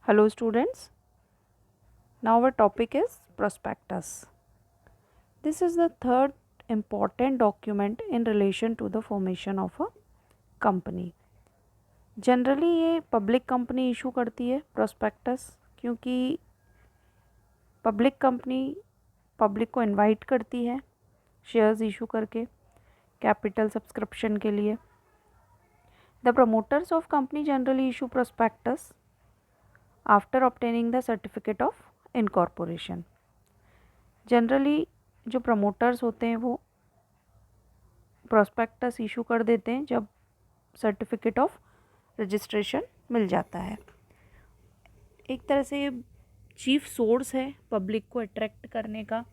Hello students, now our topic is prospectus. This is the third important document in relation to the formation of a company. Generally ये public company issue करती है prospectus, क्योंकि public company public को invite करती है shares issue करके capital subscription के लिए. The promoters of company generally issue prospectus after obtaining the certificate of incorporation. Generally जो प्रमोटर्स होते हैं वो प्रोस्पेक्टस इशू कर देते हैं जब सर्टिफिकेट ऑफ रजिस्ट्रेशन मिल जाता है. एक तरह से ये चीफ सोर्स है पब्लिक को अट्रैक्ट करने का,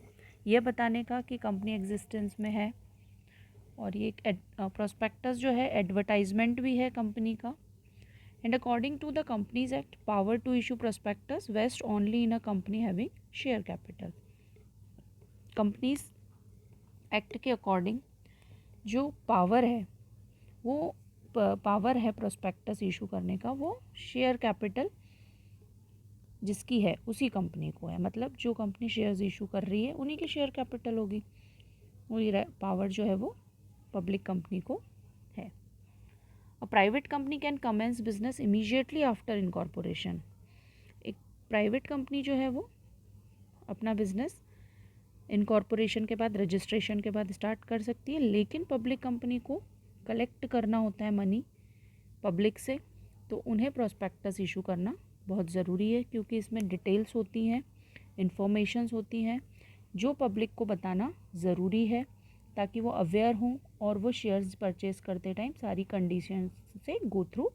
ये बताने का कि कंपनी एग्जिस्टेंस में है. और ये एक प्रोस्पेक्टस जो है एडवर्टाइजमेंट भी है कंपनी का. And according to the companies act, power to issue prospectus vest only in a company having share capital. Companies act के अकॉर्डिंग जो पावर है वो पावर है प्रोस्पेक्टस इशू करने का, वो शेयर कैपिटल जिसकी है उसी कंपनी को है. मतलब जो कंपनी शेयर्स इशू कर रही है उन्हीं की शेयर कैपिटल होगी. वो पावर जो है वो पब्लिक कंपनी को है. A private company can commence business immediately after incorporation. एक प्राइवेट कंपनी जो है वो अपना बिजनेस इनकॉर्पोरेशन के बाद, रजिस्ट्रेशन के बाद स्टार्ट कर सकती है. लेकिन पब्लिक कंपनी को कलेक्ट करना होता है मनी पब्लिक से, तो उन्हें प्रोस्पेक्टस इशू करना बहुत ज़रूरी है, क्योंकि इसमें डिटेल्स होती हैं, इंफॉर्मेशंस होती हैं जो पब्लिक को बताना ज़रूरी है ताकि वो अवेयर हों और वो शेयर्स परचेज करते टाइम सारी कंडीशंस से गो थ्रू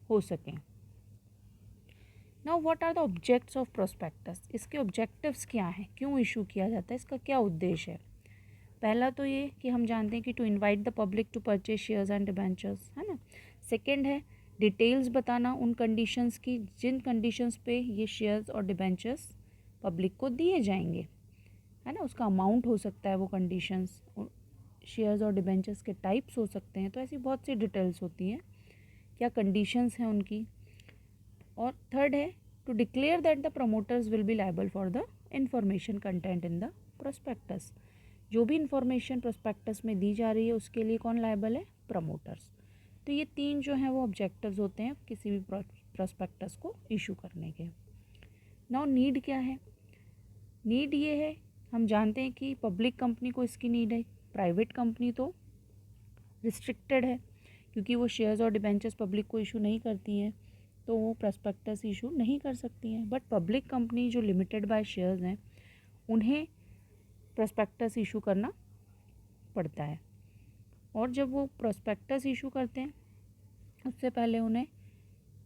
हो सकें. Now what are the objects of prospectus. इसके ऑब्जेक्टिव्स क्या हैं, क्यों इशू किया जाता है, इसका क्या उद्देश्य है. पहला तो ये कि हम जानते हैं कि to invite the public to purchase shares and debentures, है ना. सेकंड है डिटेल्स बताना उन कंडीशंस की जिन कंडीशंस पे ये शेयर्स और डिबेंचर्स पब्लिक को दिए जाएंगे, है ना. उसका अमाउंट हो सकता है वो कंडीशंस, शेयर्स और डिबेंचर्स के टाइप्स हो सकते हैं. तो ऐसी बहुत सी डिटेल्स होती हैं, क्या कंडीशंस हैं उनकी. और थर्ड है to declare that the promoters will be liable for the information content in the prospectus. जो भी इंफॉर्मेशन प्रोस्पेक्टस में दी जा रही है उसके लिए कौन लायबल है, प्रमोटर्स. तो ये तीन जो हैं वो ऑब्जेक्टिव्स होते हैं किसी भी प्रोस्पेक्टस को इशू करने के. नाउ नीड क्या है. नीड ये है, हम जानते हैं कि पब्लिक कंपनी को इसकी नीड है, प्राइवेट कंपनी तो रिस्ट्रिक्टेड है क्योंकि वो शेयर्स और डिबेंचर्स पब्लिक को इशू नहीं करती हैं, तो वो प्रोस्पेक्टस इशू नहीं कर सकती हैं. बट पब्लिक कंपनी जो लिमिटेड बाय शेयर्स हैं उन्हें प्रोस्पेक्टस इशू करना पड़ता है. और जब वो प्रोस्पेक्टस इशू करते हैं उससे पहले उन्हें,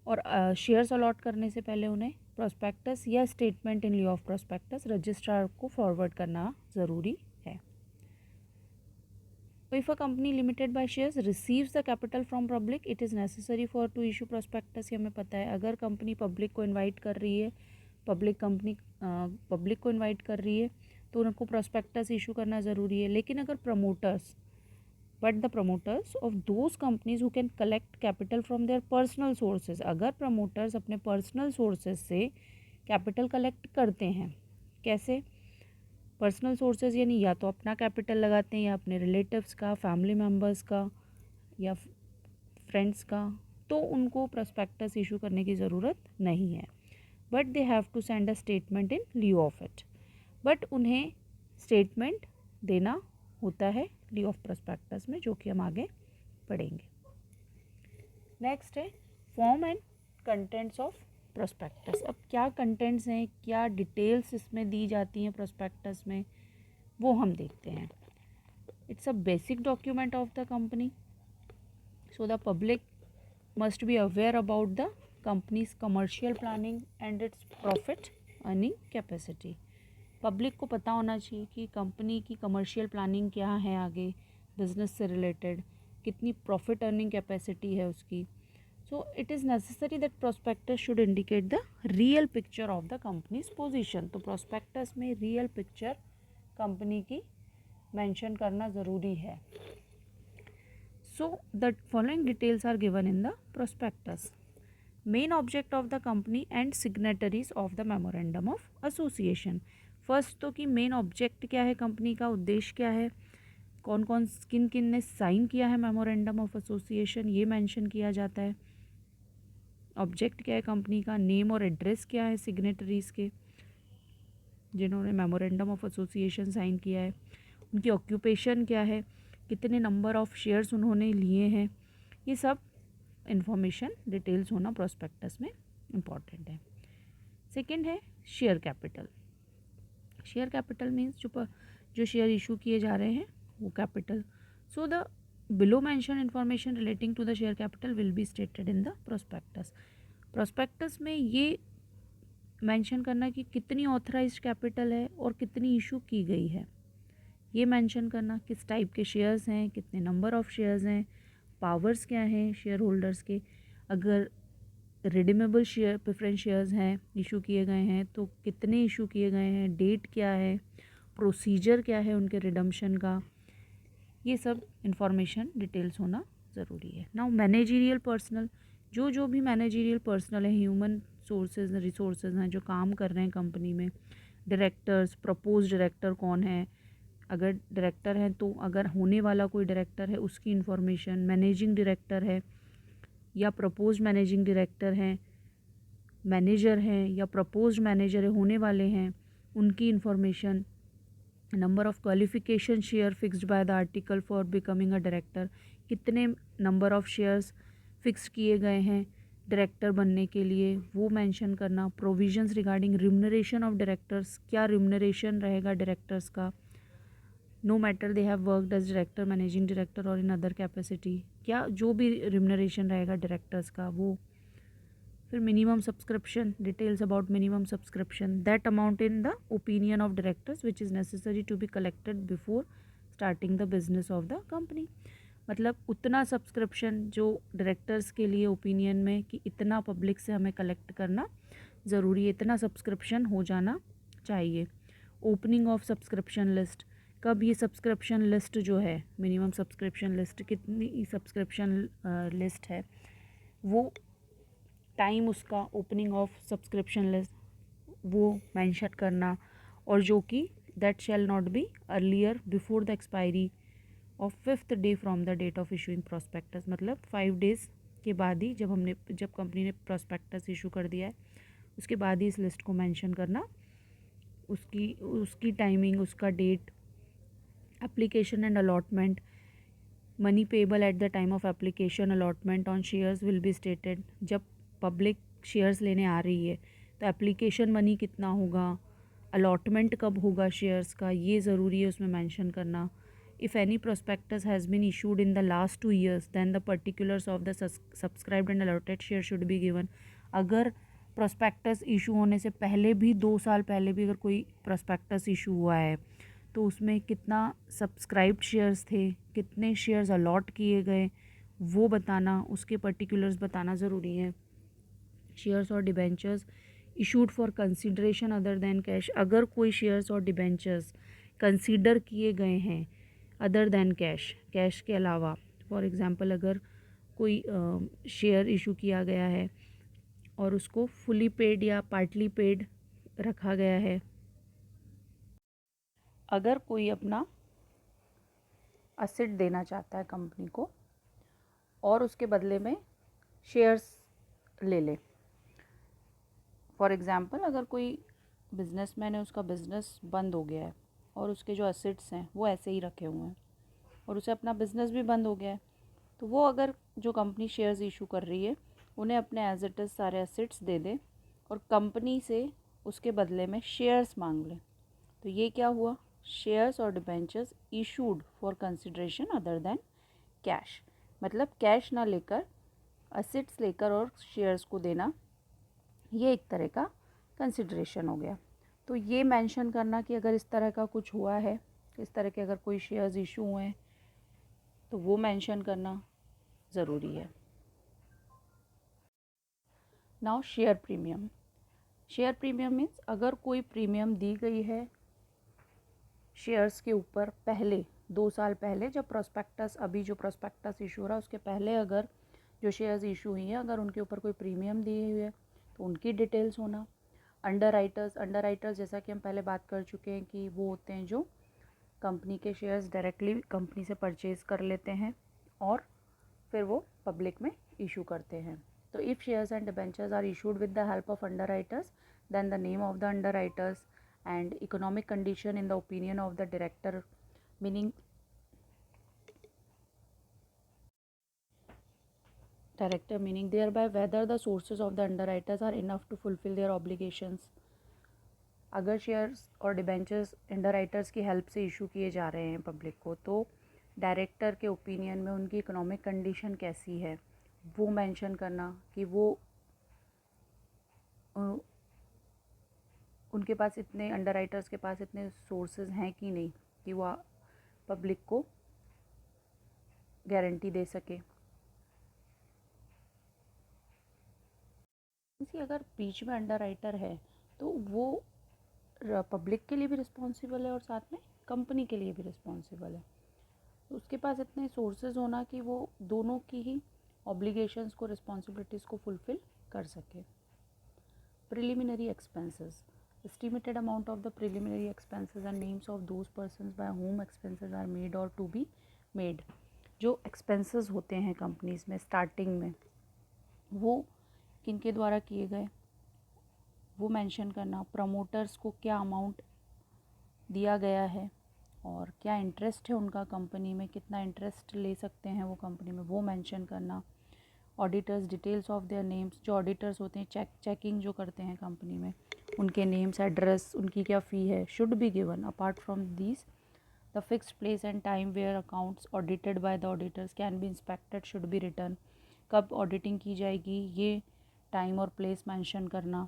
और शेयर्स अलॉट करने से पहले उन्हें प्रोस्पेक्टस या statement in lieu of prospectus registrar को फॉरवर्ड करना ज़रूरी है. If a company limited by shares receives the capital from public, it is necessary for to issue prospectus. ये हमें पता है, अगर कंपनी पब्लिक को इन्वाइट कर रही है, पब्लिक को इन्वाइट कर रही है तो उनको प्रोस्पेक्टस इशू करना ज़रूरी है. लेकिन अगर promoters, but the promoters of those companies who can collect capital from their personal sources, अगर प्रमोटर्स अपने पर्सनल सोर्सेज से कैपिटल कलेक्ट करते हैं, कैसे पर्सनल सोर्सेज, यानी या तो अपना कैपिटल लगाते हैं या अपने रिलेटिव्स का, फैमिली मेम्बर्स का या फ्रेंड्स का, तो उनको प्रोस्पेक्टस इशू करने की ज़रूरत नहीं है. But they have to send a statement in lieu of it. But उन्हें स्टेटमेंट देना होता है लिeu ऑफ प्रोस्पेक्टस में, जो कि हम आगे पढ़ेंगे. नेक्स्ट है form and contents of prospectus. अब क्या कंटेंट्स हैं, क्या डिटेल्स इसमें दी जाती हैं प्रोस्पेक्टस में, वो हम देखते हैं. It's a basic document of the company, so the public must be aware about the companies commercial planning and its profit earning capacity. Public को पता होना चाहिए कि कंपनी की कमर्शियल प्लानिंग क्या है, आगे बिजनेस से रिलेटेड कितनी प्रॉफिट अर्निंग कैपेसिटी है उसकी. So it is necessary that prospectus should indicate the real picture of the company's position. तो प्रोस्पेक्टस में रियल पिक्चर कंपनी की मेंशन करना ज़रूरी है. So the following details are given in the prospectus. Main object of the company and signatories of the memorandum of association. First तो कि main object क्या है, कंपनी का उद्देश्य क्या है, कौन कौन किन किन ने साइन किया है मेमोरेंडम ऑफ एसोसिएशन, ये मेंशन किया जाता है। ऑब्जेक्ट क्या है कंपनी का, नेम और एड्रेस क्या है सिग्नेटरीज के जिन्होंने मेमोरेंडम ऑफ एसोसिएशन साइन किया है, उनकी ऑक्यूपेशन क्या है, कितने नंबर ऑफ शेयर्स उन्होंने लिए हैं, ये सब इंफॉर्मेशन डिटेल्स होना प्रोस्पेक्टस में इम्पॉर्टेंट है। सेकंड है share capital. Share capital means जो शेयर इशू किए जा रहे हैं वो capital. So the below mention information relating to the share capital will be stated in the prospectus. Prospectus में ये मेंशन करना कि कितनी ऑथराइज्ड कैपिटल है और कितनी इशू की गई है, ये मेंशन करना, किस टाइप के शेयर्स हैं, कितने नंबर ऑफ शेयर्स हैं, पावर्स क्या हैं शेयर होल्डर्स के, अगर रिडीमेबल शेयर प्रेफरेंस शेयर्स हैं इशू किए गए हैं तो कितने इशू किए गए हैं, डेट क्या है, प्रोसीजर क्या है उनके रिडम्पशन का, ये सब इंफॉर्मेशन डिटेल्स होना ज़रूरी है। नाउ मैनेजरियल पर्सनल, जो भी मैनेजरियल पर्सनल है, ह्यूमन सोर्सेज रिसोर्सेज हैं जो काम कर रहे हैं कंपनी में, डायरेक्टर्स, प्रपोज डायरेक्टर कौन है, अगर डायरेक्टर हैं तो अगर होने वाला कोई डायरेक्टर है उसकी इन्फॉर्मेशन, मैनेजिंग डायरेक्टर है या प्रपोज मैनेजिंग डायरेक्टर हैं, मैनेजर हैं या प्रपोज मैनेजर है होने वाले हैं, उनकी information, number of qualification share fixed by the article for becoming a director, कितने नंबर ऑफ़ शेयर्स फिक्स किए गए हैं डायरेक्टर बनने के लिए वो मेंशन करना। Provisions regarding remuneration of directors, क्या रिम्यूनरेशन रहेगा डायरेक्टर्स का, no matter they have worked as director, managing director और इन अदर कैपेसिटी, क्या जो भी रिम्यूनरेशन रहेगा डायरेक्टर्स का वो। फिर minimum subscription, details about minimum subscription, that amount in the opinion of directors which is necessary to be collected before starting the business of the company. मतलब उतना subscription जो डायरेक्टर्स के लिए ओपिनियन में कि इतना पब्लिक से हमें कलेक्ट करना ज़रूरी है, इतना सब्सक्रिप्शन हो जाना चाहिए। ओपनिंग ऑफ सब्सक्रिप्शन लिस्ट, कब ये सब्सक्रिप्शन लिस्ट जो है, मिनिमम सब्सक्रिप्शन लिस्ट कितनी सब्सक्रिप्शन लिस्ट है वो टाइम उसका ओपनिंग ऑफ सब्सक्रिप्शन लिस्ट वो मेंशन करना, और जो कि that shall not be earlier before the expiry of 5th day from the date of issuing prospectus, मतलब 5 डेज़ के बाद ही जब कंपनी ने प्रोस्पेक्टस इशू कर दिया है उसके बाद ही इस लिस्ट को मेंशन करना, उसकी टाइमिंग, उसका date, application and allotment, money payable at the time of application, allotment on shares will be stated, जब पब्लिक शेयर्स लेने आ रही है तो एप्लीकेशन मनी कितना होगा, अलॉटमेंट कब होगा शेयर्स का, ये ज़रूरी है उसमें मेंशन करना। If any prospectus has been issued in the last 2 years then the particulars of the subscribed and allotted share should be given. अगर प्रोस्पेक्टस इशू होने से पहले भी 2 साल पहले भी अगर कोई प्रोस्पेक्टस इशू हुआ है तो उसमें कितना सब्सक्राइब्ड शेयर्स थे, कितने शेयर्स अलॉट किए गए वो बताना, उसके पर्टिकुलर्स बताना ज़रूरी है। शेयर्स और debentures issued for consideration other than cash, अगर कोई शेयर्स और डिबेंचर्स कंसीडर किए गए हैं अदर दैन कैश, कैश के अलावा, फॉर एग्ज़ाम्पल अगर कोई शेयर इशू किया गया है और उसको फुली पेड या पार्टली पेड रखा गया है, अगर कोई अपना असेट देना चाहता है कंपनी को और उसके बदले में शेयर्स ले ले, फॉर एग्ज़ाम्पल अगर कोई बिजनेसमैन है, उसका बिज़नेस बंद हो गया है और उसके जो असेट्स हैं वो ऐसे ही रखे हुए हैं और उसे अपना बिज़नेस भी बंद हो गया है, तो वो अगर जो कंपनी शेयर्स इशू कर रही है उन्हें अपने एज इट इज़ सारे असेट्स दे दे और कंपनी से उसके बदले में शेयर्स मांग ले, तो ये क्या हुआ, शेयर्स और debentures issued for consideration other than cash, मतलब कैश ना लेकर असेट्स लेकर और शेयर्स को देना, ये एक तरह का कंसिडरेशन हो गया। तो ये मेंशन करना कि अगर इस तरह का कुछ हुआ है, इस तरह के अगर कोई शेयर्स इशू हुए हैं तो वो मेंशन करना ज़रूरी है। Now share premium. Share premium means अगर कोई प्रीमियम दी गई है शेयर्स के ऊपर पहले 2 साल पहले, जब प्रोस्पेक्टस, अभी जो प्रोस्पेक्टस इशू हो रहा है उसके पहले अगर जो शेयर्स इशू हुई हैं अगर उनके ऊपर कोई प्रीमियम दिए हुए है तो उनकी डिटेल्स होना। अंडर राइटर्स जैसा कि हम पहले बात कर चुके हैं कि वो होते हैं जो कंपनी के शेयर्स डायरेक्टली कंपनी से परचेज कर लेते हैं और फिर वो पब्लिक में इशू करते हैं। तो if shares and debentures are issued with the help of underwriters then the name of the underwriters and economic condition in the opinion of the director meaning thereby whether the sources of the underwriters are enough to fulfill their obligations। अगर shares और debentures underwriters की help से issue किए जा रहे हैं public को तो डायरेक्टर के ओपिनियन में उनकी इकोनॉमिक कंडीशन कैसी है वो मेंशन करना कि वो उनके पास इतने अंडरराइटर्स के पास इतने सोर्सेज हैं कि नहीं कि वो पब्लिक को गारंटी दे सके। इसी अगर बीच में अंडरराइटर है तो वो पब्लिक के लिए भी रिस्पॉन्सिबल है और साथ में कंपनी के लिए भी रिस्पॉन्सिबल है। तो उसके पास इतने सोर्सेज होना कि वो दोनों की ही ऑब्लिगेशंस को रिस्पॉन्सिबिलिटीज़ को फुलफ़िल कर सके। Preliminary expenses estimated amount of the preliminary expenses and names of those persons by whom expenses are made or to be made। जो expenses होते हैं कंपनीज में स्टार्टिंग में वो किनके द्वारा किए गए वो मेंशन करना। प्रमोटर्स को क्या अमाउंट दिया गया है और क्या इंटरेस्ट है उनका कंपनी में, कितना इंटरेस्ट ले सकते हैं वो कंपनी में, वो मेंशन करना। Auditors details of their names, जो ऑडिटर्स होते हैं चेकिंग जो करते हैं कंपनी में उनके नेम्स, एड्रेस, उनकी क्या फ़ी है should be given. Apart from these the fixed place and time where accounts audited by the auditors can be inspected should be return. कब ऑडिटिंग की जाएगी ये टाइम और प्लेस मेंशन करना।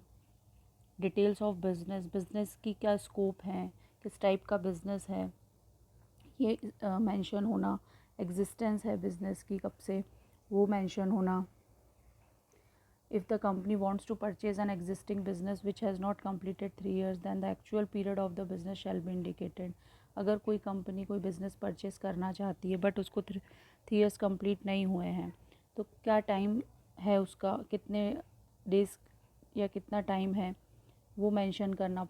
डिटेल्स ऑफ बिज़नेस की क्या scope है, किस टाइप का बिज़नेस है ये मेंशन होना। एग्जिस्टेंस है बिज़नेस की कब से वो मेंशन होना। If the company wants to purchase an existing business which has not completed 3 years then the actual period of the business shall be indicated। अगर कोई कंपनी कोई बिज़नेस परचेज़ करना चाहती है बट उसको 3 ईयर्स कंप्लीट नहीं हुए हैं तो क्या टाइम है उसका, कितने डेज या कितना टाइम है वो मेंशन करना।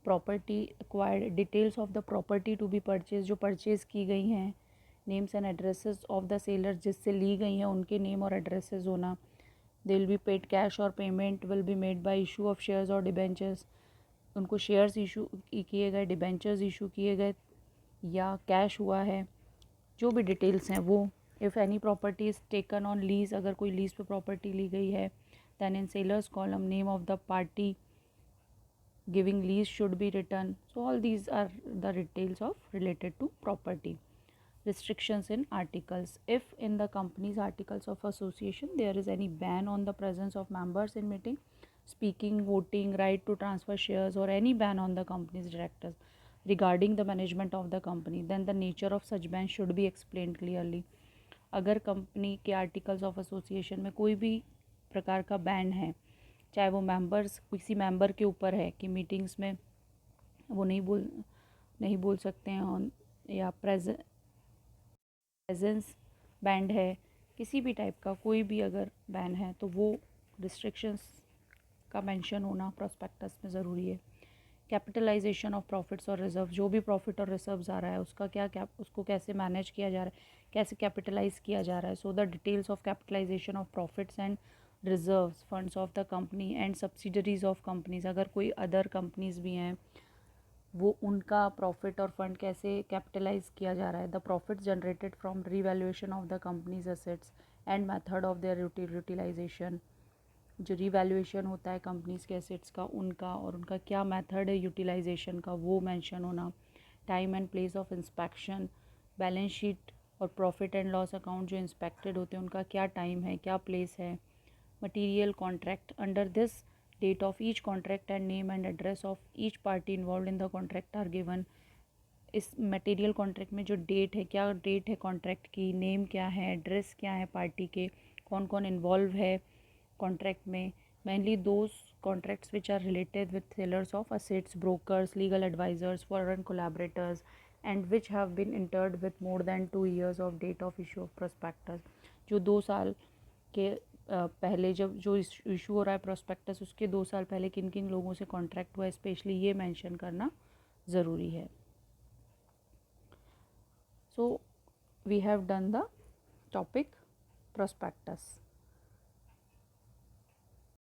Property acquired, details of the property to be purchase, जो परचेज़ की गई हैं। Names and addresses of the seller, जिससे ली गई हैं उनके नेम और एड्रेसेस होना। They will be paid cash और payment will be made by issue of shares और डिबेंचर्स, उनको शेयर्स इशू किए गए, डिबेंचर्स इशू किए गए या कैश हुआ है, जो भी डिटेल्स हैं वो। If any property is taken on lease, अगर कोई लीज पे प्रॉपर्टी ली गई है then in sellers column name of the party giving lease should be written। So all these are the details of related to property। Restrictions in articles, if in the company's articles of association there is any ban on the presence of members in meeting, speaking, voting, right to transfer shares or any ban on the company's directors regarding the management of the company then the nature of such ban should be explained clearly। अगर company के articles of association में कोई भी प्रकार का ban है, चाहे वो मेंबर्स किसी मेंबर के ऊपर है कि मीटिंग्स में वो नहीं बोल सकते हैं, या प्रेजेंस बैंड है, किसी भी टाइप का कोई भी अगर बैन है तो वो रिस्ट्रिक्शंस का मेंशन होना प्रोस्पेक्टस में ज़रूरी है। कैपिटलाइजेशन ऑफ प्रॉफिट्स और रिजर्व, जो भी प्रॉफिट और रिजर्व्स आ रहा है उसका उसको कैसे मैनेज किया जा रहा है, कैसे कैपिटलाइज किया जा रहा है। So the details of capitalisation of profits and reserves, funds of the company and subsidiaries of companies, अगर कोई अदर कंपनीज भी हैं वो उनका प्रॉफिट और फंड कैसे कैपिटलाइज किया जा रहा है। The profit generated from revaluation of the company's assets and method of their utilisation, जो रीवैल्यूएशन होता है कंपनीज के एसेट्स का उनका और उनका क्या मेथड है यूटिलाइजेशन का वो मेंशन होना। Time and place of inspection, balance sheet और प्रॉफिट एंड लॉस अकाउंट जो इंस्पेक्टेड होते हैं उनका क्या टाइम है, क्या प्लेस है। Material contract, under this date of each contract and name and address of each party involve in the contract are given. इस मटेरियल कॉन्ट्रैक्ट में जो डेट है, क्या डेट है कॉन्ट्रैक्ट की, नेम क्या है, एड्रेस क्या है पार्टी के, कौन कौन इन्वॉल्व है कॉन्ट्रैक्ट में। Mainly those contracts which are related with sellers of assets, brokers, legal advisers, foreign collaborators and which have been entered with more than 2 years of date of issue of prospectus. जो 2 साल के पहले जब जो issue हो रहा है prospectus, उसके 2 साल पहले किन किन लोगों से कॉन्ट्रैक्ट हुआ है, स्पेशली ये मेंशन करना ज़रूरी है. So we have done the topic prospectus.